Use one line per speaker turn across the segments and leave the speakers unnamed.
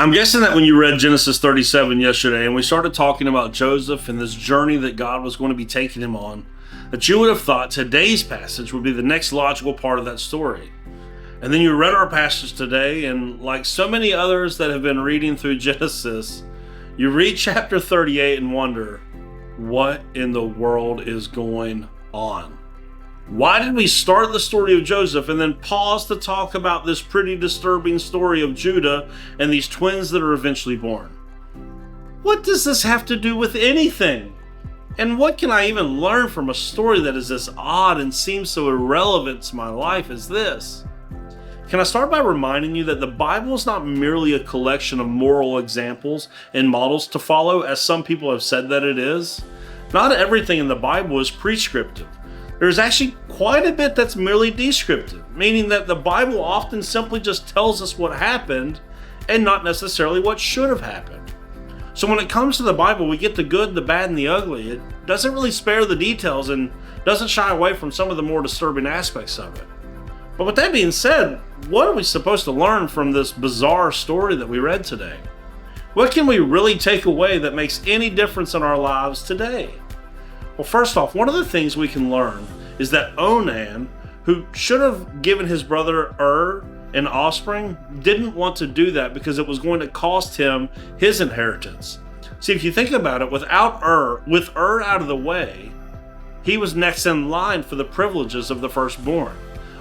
I'm guessing that when you read Genesis 37 yesterday and we started talking about Joseph and this journey that God was going to be taking him on, that you would have thought today's passage would be the next logical part of that story. And then you read our passage today, and like so many others that have been reading through Genesis, you read chapter 38 and wonder, what in the world is going on? Why did we start the story of Joseph and then pause to talk about this pretty disturbing story of Judah and these twins that are eventually born? What does this have to do with anything? And what can I even learn from a story that is as odd and seems so irrelevant to my life as this? Can I start by reminding you that the Bible is not merely a collection of moral examples and models to follow, as some people have said that it is? Not everything in the Bible is prescriptive. There's actually quite a bit that's merely descriptive, meaning that the Bible often simply just tells us what happened and not necessarily what should have happened. So when it comes to the Bible, we get the good, the bad, and the ugly. It doesn't really spare the details and doesn't shy away from some of the more disturbing aspects of it. But with that being said, what are we supposed to learn from this bizarre story that we read today? What can we really take away that makes any difference in our lives today? Well, first off, one of the things we can learn is that Onan, who should have given his brother an offspring, didn't want to do that because it was going to cost him his inheritance. See, if you think about it, with Ur out of the way, he was next in line for the privileges of the firstborn,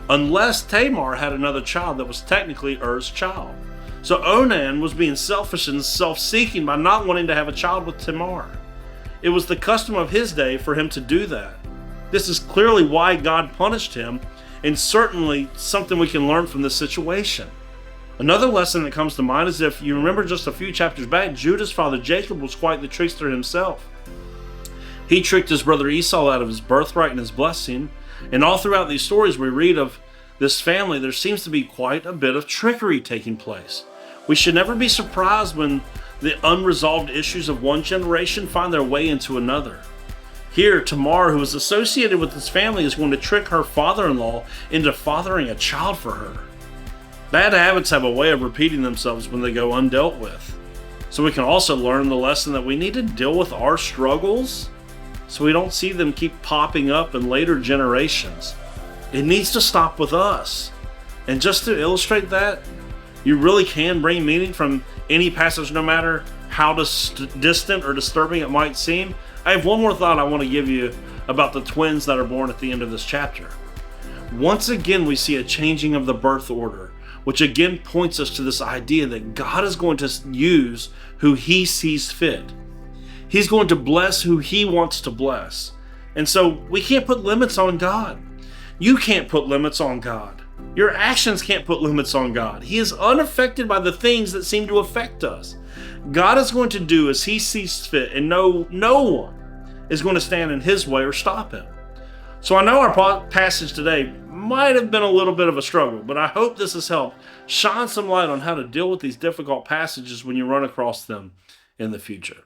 unless Tamar had another child that was technically Ur's child. So Onan was being selfish and self-seeking by not wanting to have a child with Tamar. It was the custom of his day for him to do that. This is clearly why God punished him, and certainly something we can learn from this situation. Another lesson that comes to mind is, if you remember just a few chapters back, Judah's father Jacob was quite the trickster himself. He tricked his brother Esau out of his birthright and his blessing, and all throughout these stories we read of this family, there seems to be quite a bit of trickery taking place. We should never be surprised when the unresolved issues of one generation find their way into another. Here, Tamar, who is associated with this family, is going to trick her father-in-law into fathering a child for her. Bad habits have a way of repeating themselves when they go undealt with. So we can also learn the lesson that we need to deal with our struggles so we don't see them keep popping up in later generations. It needs to stop with us. And just to illustrate that, you really can bring meaning from any passage, no matter how distant or disturbing it might seem. I have one more thought I want to give you about the twins that are born at the end of this chapter. Once again, we see a changing of the birth order, which again points us to this idea that God is going to use who He sees fit. He's going to bless who He wants to bless. And so we can't put limits on God. You can't put limits on God. Your actions can't put limits on God. He is unaffected by the things that seem to affect us. God is going to do as He sees fit, and no one is going to stand in His way or stop Him. So I know our passage today might have been a little bit of a struggle, but I hope this has helped shine some light on how to deal with these difficult passages when you run across them in the future.